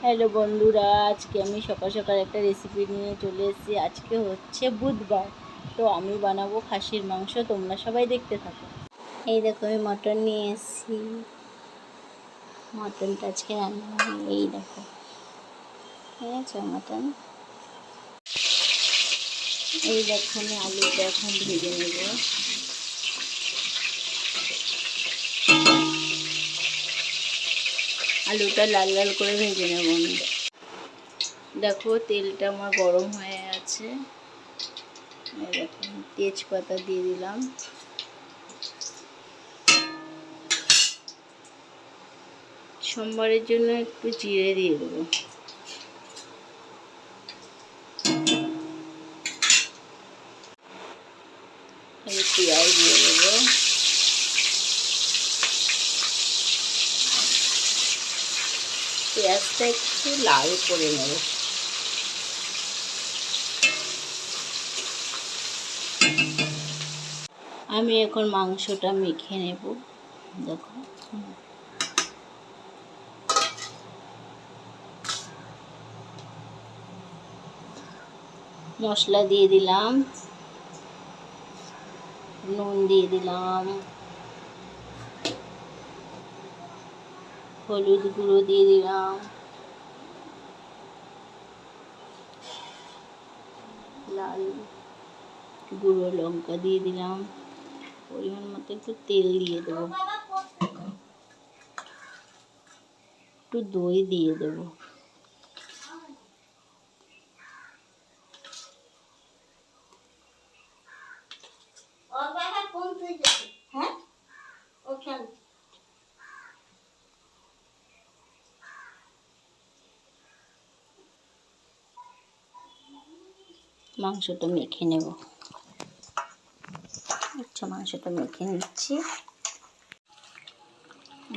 Hello বন্ধুরা, আজকে আমি সকাল সকাল একটা রেসিপি নিয়ে চলে এসেছি। আজকে হচ্ছে বুধবার, তো আমি বানাবো খাসির মাংস। তোমরা সবাই দেখতে থাকো। এই দেখো, আমি মটন নিয়ে এসেছি। মটনটা আজকে রান্না হবে। এই দেখো, ঠিক আছে মটন। এই দেখো, আমি আলুটা এখন ভেজে নেব। আলুটা লাল লাল করে ভেজে নেব আমি। দেখো, তেলটা আমার গরম হয়ে আছে। দেখো, তেজপাতা দিয়ে দিলাম। সোমবারের জন্য একটু জিরে দিয়ে দেবো। পেঁয়াজ দিয়ে দেবো। পেঁয়াজটা একটু লাল করে নেব। আমি এখন মাংসটা মেখে নেব। দেখো, মশলা দিয়ে দিলাম, নুন দিয়ে দিলাম, হলুদ গুঁড়ো দিয়ে দিলাম, লাল গুঁড়ো লঙ্কা দিয়ে দিলাম, পরিমাণ মতো একটু তেল দিয়ে দেবো, একটু দই দিয়ে দেবো। মাংসটা মেখে নেব। আচ্ছা, মাংসটা মেখে নিচ্ছি।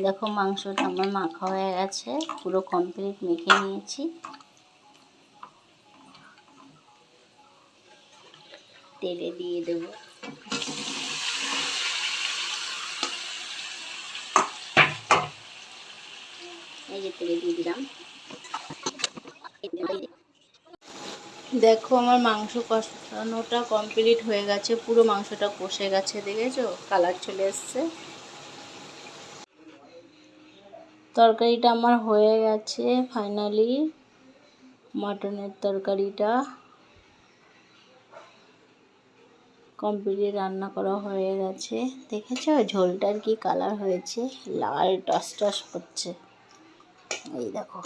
দেখো, মাংসটা আমার মাখা হয়ে গেছে, পুরো কমপ্লিট মেখে নিয়েছি। তেলে দিয়ে দেব। এই যে তেলে দিয়ে দিলাম। দেখো, আমার মাংস কষানোটা কমপ্লিট হয়ে গেছে, পুরো মাংসটা কষে গেছে। দেখেছো, কালার চলে এসছে। তরকারিটা আমার হয়ে গেছে ফাইনালি। মটনের তরকারিটা কমপ্লিট রান্না করা হয়ে গেছে। দেখেছো ঝোলটার কি কালার হয়েছে, লাল টস টস করছে। এই দেখো,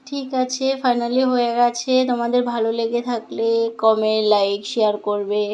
ঠিক আছে, ফাইনালি হয়ে গেছে। তোমাদের ভালো লেগে থাকলে কমেন্ট, লাইক, শেয়ার করবে।